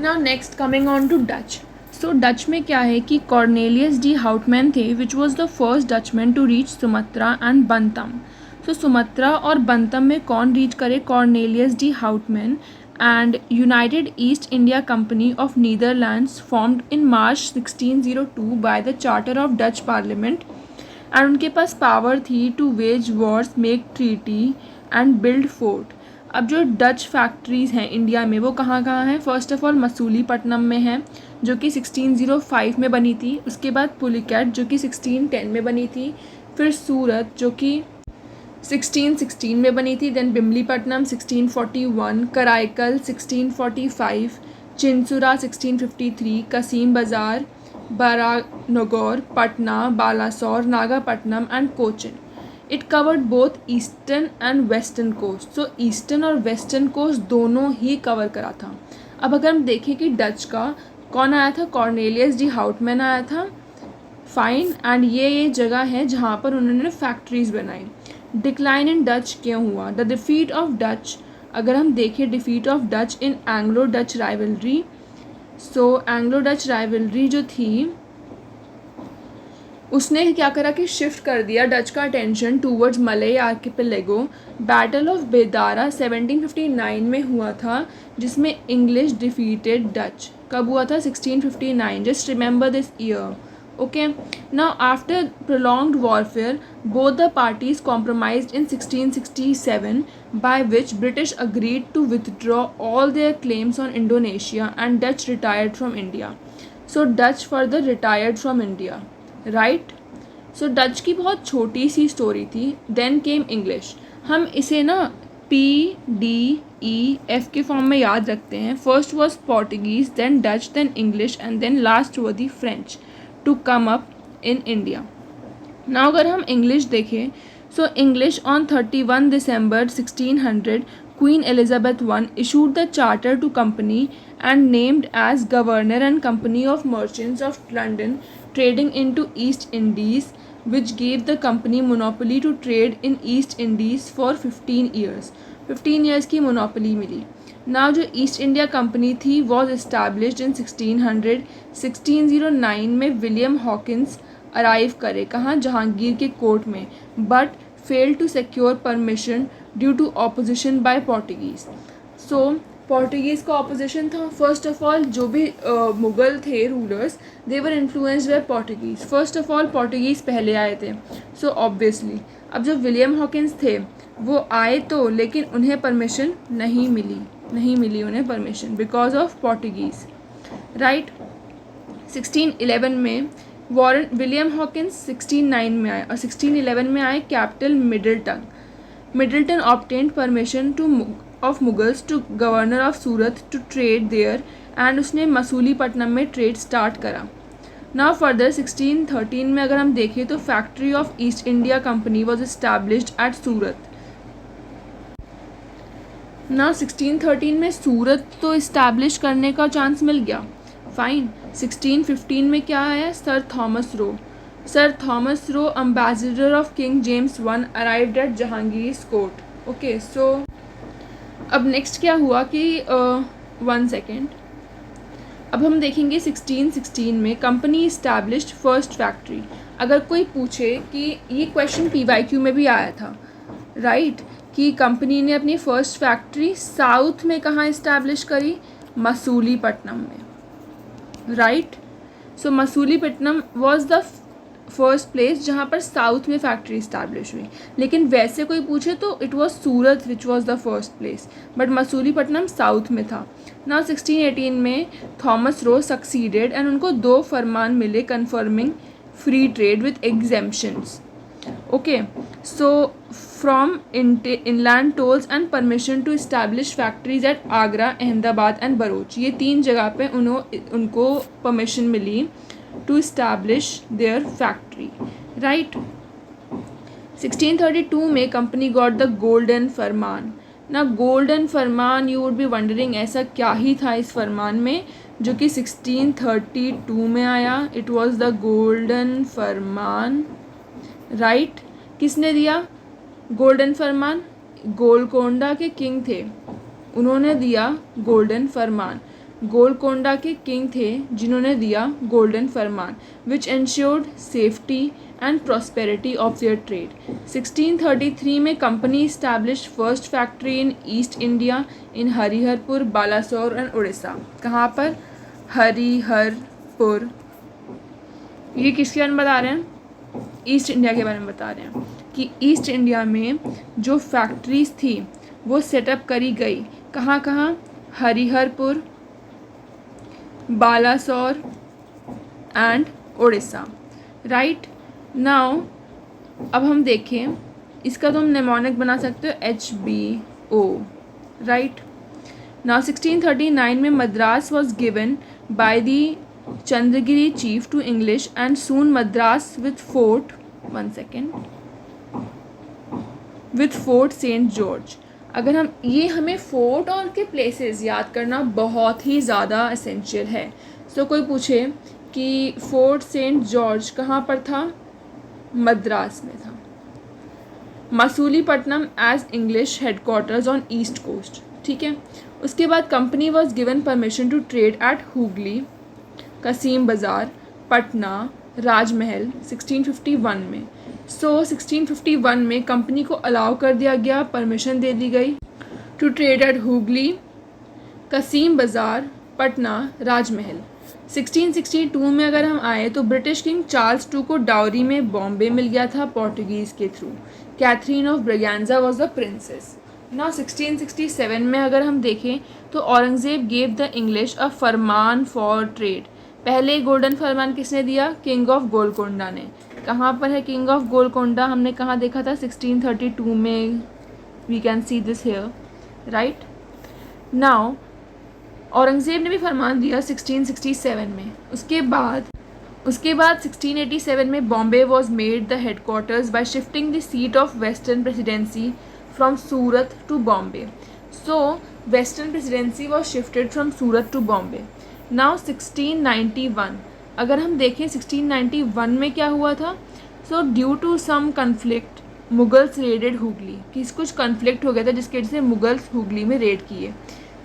Now next coming on to Dutch. So Dutch में क्या है कि कॉर्नेलियस डी हाउटमैन थे which was the first Dutchman to reach Sumatra and Bantam. So Sumatra और Bantam में कौन रीच करे? Cornelius de Houtman. And United East India Company of Netherlands formed in March 1602 by the charter of Dutch parliament. And उनके पास power थी to wage wars, make treaty and build fort. अब जो Dutch factories हैं India में वो कहाँ कहाँ हैं? फर्स्ट ऑफ ऑल मसूलीपट्टनम में है जो कि 1605 में बनी थी. उसके बाद पुलिकेट जो कि 1610 में बनी थी. फिर सूरत जो कि 1616 में बनी थी. Then Bimlipatnam 1641, Karaikal 1645, Chinsurah 1653, Kasim Bazar, Baranagore, Patna, Balasore, Nagapattinam and Cochin. It covered both eastern and western coast. So eastern और वेस्टर्न कोस्ट दोनों ही कवर करा था. अब अगर हम देखें कि डच का कौन आया था? कॉर्नेलियस डी हाउटमैन आया था. फाइन. एंड ये जगह है जहाँ पर उन्होंने फैक्ट्रीज़ बनाई. डिक्लाइन इन डच क्यों हुआ? The defeat of Dutch. अगर हम देखें defeat of Dutch in Anglo Dutch rivalry. So Anglo Dutch rivalry जो थी उसने क्या करा कि शिफ्ट कर दिया डच का attention towards Malay archipelago. Battle of Bedara 1759 में हुआ था जिसमें इंग्लिश डिफीटेड डच. कब हुआ था? 1659. Just remember this year. Okay. Now after prolonged warfare both the parties compromised in 1667 by which British agreed to withdraw all their claims on Indonesia and Dutch retired from India. So Dutch further retired from India. Right. So Dutch की बहुत छोटी सी story थी. Then came English. हम इसे ना PDEF के form में याद रखते हैं. First was Portuguese, then Dutch, then English and then last were the French to come up in India. Now अगर हम इंग्लिश देखें so English on 31 December 1600 Queen Elizabeth I issued the charter to company and named as Governor and Company of Merchants of London trading into East Indies, which gave the company monopoly to trade in East Indies for 15 years. 15 years की monopoly मिली. Now जो east India company थी was established in 1600. 1609 में William Hawkins arrive करे. कहाँ? जहांगीर के court में. But fail to secure permission due to opposition by Portuguese. So Portuguese का opposition था. फर्स्ट ऑफ ऑल जो भी मुग़ल थे rulers they were influenced by Portuguese. First of all Portuguese पहले आए थे. सो ऑब्वियसली अब जो विलियम हॉकिंस थे वो आए तो लेकिन उन्हें परमिशन नहीं मिली उन्हें permission because of Portuguese. Right. 1611 में वॉरेन विलियम हॉकिंस 1609 में आए और 1611 में आए captain Middleton obtained permission of Mughals to governor of Surat to trade there and उसने मसूलीपट्टनम में ट्रेड स्टार्ट करा. नाउ फर्दर 1613 में अगर हम देखें तो factory of East India Company was established at Surat. Now 1613 में सूरत तो इस्टेब्लिश करने का चांस मिल गया. फाइन. 1615 में क्या आया? Sir Thomas Roe ambassador of King James I arrived at Jahangir court. Okay. So अब नेक्स्ट क्या हुआ कि 1 सेकेंड. अब हम देखेंगे 1616 में कंपनी इस्टेब्लिश्ड फर्स्ट फैक्ट्री. अगर कोई पूछे कि ये क्वेश्चन PYQ में भी आया था. राइट. कि कंपनी ने अपनी फर्स्ट फैक्ट्री साउथ में कहाँ इस्टेब्लिश करी? मसूलीपट्टनम में. Right. So Masulipatnam was the first place जहाँ पर साउथ में फैक्ट्री इस्टेब्लिश हुई. लेकिन वैसे कोई पूछे तो it was Surat which was the first place but Masulipatnam south में था. नाउ 1618 में थॉमस रो सक्सीडेड एंड उनको 2 फरमान मिले confirming free trade with exemptions. Okay. So from inland tolls and permission to establish factories at Agra, Ahmedabad and Broach. ये 3 जगह पे उनको परमिशन मिली to establish their factory. Right. 1632 में कंपनी गॉट द गोल्डन फरमान. ना गोल्डन फरमान यू वुड बी वंडरिंग ऐसा क्या ही था इस फरमान में जो कि 1632 में आया. It was the golden Farman. Right. किसने दिया गोल्डन फरमान? गोलकोंडा के किंग थे, उन्होंने दिया गोल्डन फरमान. गोलकोंडा के किंग थे जिन्होंने दिया golden Farman which ensured safety and prosperity of their trade. 1633 में company establish first factory in East India in Hariharpur, Balasore and Orissa. कहाँ पर? हरिहरपुर। ये किसके बारे में बता रहे हैं? ईस्ट इंडिया के बारे में बता रहे हैं कि ईस्ट इंडिया में जो फैक्ट्रीज थी वो सेटअप करी गई। कहाँ कहाँ? Hariharpur, Balasore and Orissa. Right now अब हम देखें, इसका तो हम नेमोनिक बना सकते हो HBO। राइट नाउ 1639 में Madras was given by the Chandragiri chief to English and soon Madras with fort Saint George. अगर हम हमें फोर्ट और के प्लेसेस याद करना बहुत ही ज़्यादा एसेंशियल है। सो कोई पूछे कि फोर्ट सेंट जॉर्ज कहाँ पर था? मद्रास में था। Masulipatnam as English headquarters on east coast. ठीक है। उसके बाद company was given permission to trade at Hugli, Kasim Bazar, Patna, राजमहल 1651 में। 1651 में कंपनी को अलाउ कर दिया गया, परमिशन दे दी गई to trade at Hugli, Kasim Bazar, Patna, Rajmahal. 1662 में अगर हम आए तो ब्रिटिश किंग चार्ल्स II को डाउरी में बॉम्बे मिल गया था पोर्टुगीज़ के through. Catherine of Braganza was the princess. ना 1667 में अगर हम देखें तो Aurangzeb gave the English a फरमान फॉर ट्रेड। पहले गोल्डन फरमान किसने दिया? किंग ऑफ गोलकोंडा ने। कहाँ पर है किंग ऑफ गोलकोंडा? हमने कहाँ देखा था? 1632 में। We can see this here. Right now Aurangzeb ने भी फरमान दिया 1667 में। उसके बाद 1687 में Bombay was made the headquarters by shifting the seat of western presidency from Surat to Bombay. So western presidency was shifted from Surat to Bombay. Now 1691 अगर हम देखें 1691 में क्या हुआ था? So due to some conflict Mughals raided Hooghly. कुछ कन्फ्लिक्ट हो गया था जिसकी वजह से मुगल्स हुगली में रेड किए।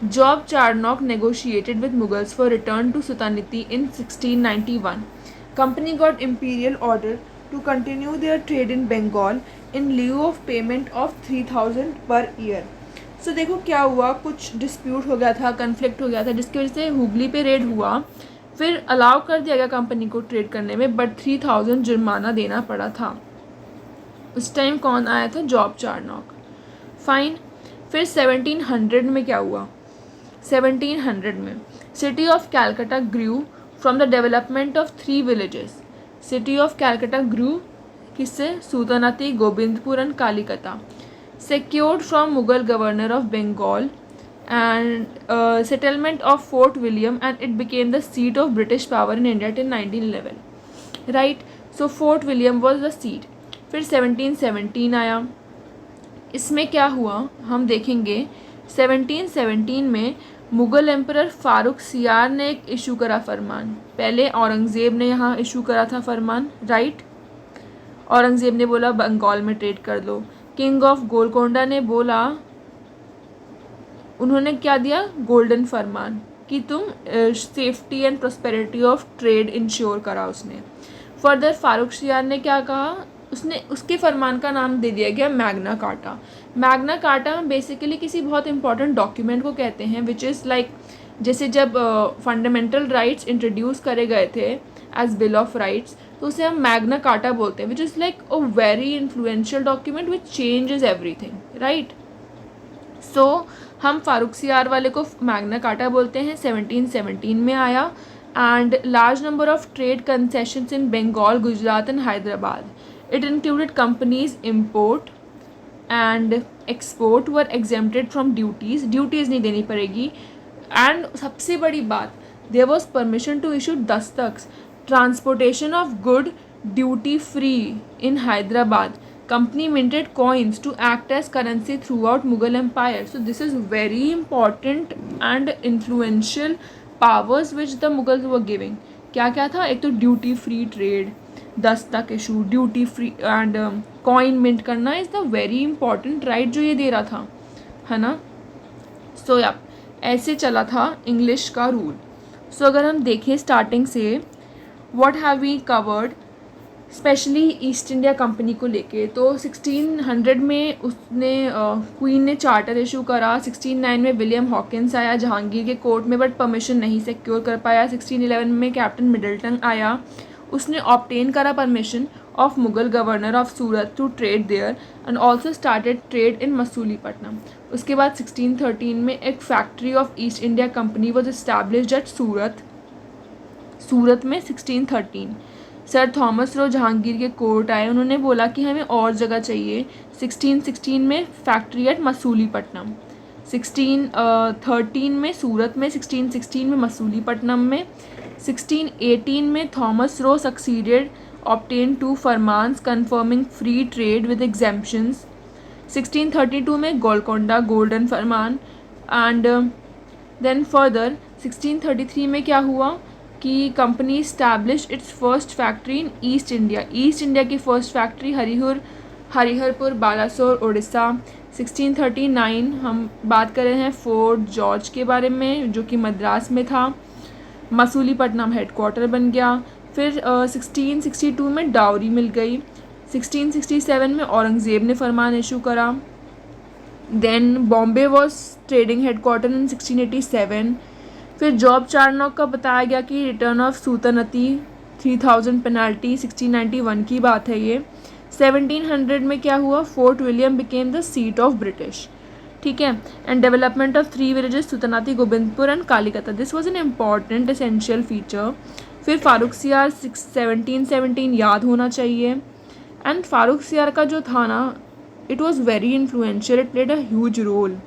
Job Charnock negotiated with Mughals for return to Sutanuti in 1691। Company got imperial order to continue their trade in Bengal in lieu of payment of 3000 per year. सो देखो क्या हुआ, कुछ डिस्प्यूट हो गया था, कन्फ्लिक्ट हो गया था जिसकी वजह से हुगली पे रेड हुआ। फिर अलाउ कर दिया गया कंपनी को ट्रेड करने में, बट 3000 जुर्माना देना पड़ा था। उस टाइम कौन आया था? Job Charnock. फाइन। फिर 1700 में क्या हुआ? 1700 में city of Calcutta grew from the development of 3 villages. City of Calcutta grew किससे? Sutanuti Gobindpur and Kalikata. Secured from Mughal governor of Bengal and settlement of Fort William, and it became the seat of British power in India till 1911. Right? So Fort William was the seat. फिर 1717 आया। इसमें क्या हुआ हम देखेंगे। 1717 में Mughal emperor Farooq सियार ने एक इशू करा फरमान। पहले औरंगज़ेब ने यहाँ इशू करा था फरमान। राइट औरंगज़ेब ने बोला बंगाल में ट्रेड कर लो। किंग ऑफ गोलकोंडा ने बोला, उन्होंने क्या दिया? गोल्डन फरमान कि तुम safety and prosperity of trade ensure करा उसने। फर्दर फारूक सियार ने क्या कहा? उसके फरमान का नाम दे दिया गया Magna carta. Magna carta basically किसी बहुत इंपॉर्टेंट डॉक्यूमेंट को कहते हैं विच इज़ लाइक जैसे जब फंडामेंटल राइट्स इंट्रोड्यूस करे गए थे एज बिल ऑफ राइट्स, तो उसे हम मैग्ना कार्टा बोलते हैं which is like a very influential document which changes everything. Right so हम फारूक सियार वाले को मैग्ना कार्टा बोलते हैं। 1717 में आया and large number of trade concessions in Bengal, Gujarat and Hyderabad. It included company's import and export were exempted from duties नहीं देनी पड़ेगी। एंड सबसे बड़ी बात, there was permission to issue दस्तख्त, transportation of good duty free in Hyderabad. Company minted coins to act as currency throughout Mughal Empire. So this is very important and influential powers which the Mughals were giving. क्या क्या था? एक तो duty free trade, दस्तक issue, duty free and coin mint करना is the very important right जो ये दे रहा था, है ना। सो या ऐसे चला था इंग्लिश का रूल। सो अगर हम देखें स्टार्टिंग से what have we covered, specially East India Company को लेके, तो 1600 में उसने क्वीन ने चार्टर इशू करा। 1609 में विलियम हॉकिंस आया जहांगीर के कोर्ट में, बट परमिशन नहीं सिक्योर कर पाया। 1611 में कैप्टन मिडल्टन आया, उसने ऑब्टेन करा permission of Mughal governor of Surat to trade there and also started trade in Masulipatnam. उसके बाद 1613 में एक factory of East India Company was established at Surat में 1613। सर थॉमस रो जहांगीर के कोर्ट आए, उन्होंने बोला कि हमें और जगह चाहिए। 1616 में फैक्ट्री एट मसूलीपट्टनम, 1613 में सूरत में, 1616 में मसूलीपट्टनम में। 1618 में थॉमस रो सक्सीडेड ऑब्टेन 2 फरमान्स confirming free trade with exemptions. 1632 में गोलकोंडा गोल्डन फरमान एंड देन फर्दर 1633 में क्या हुआ कि company establish its first factory in East India. East India की फर्स्ट फैक्ट्री हरिहरपुर बालासोर उड़ीसा। 1639 हम बात कर रहे हैं फोर्ट जॉर्ज के बारे में जो कि मद्रास में था। मसूलीपट्टनम हेडक्वार्टर बन गया। फिर 1662 में डावरी मिल गई। 1667 में औरंगज़ेब ने फरमान इशू करा। Then Bombay was trading headquarter in 1687। फिर जॉब चार्नॉक का बताया गया कि रिटर्न ऑफ सुल्तानती 3000 पेनल्टी, 1691 की बात है ये। 1700 में क्या हुआ, Fort William became the seat of British, ठीक है। And development of 3 villages Sutanuti Gobindpur and Kalikata, this was an important essential feature. फिर फारूक सियार 1717 याद होना चाहिए। एंड फारूक सियार का जो था ना, it was very influential, it played a huge role.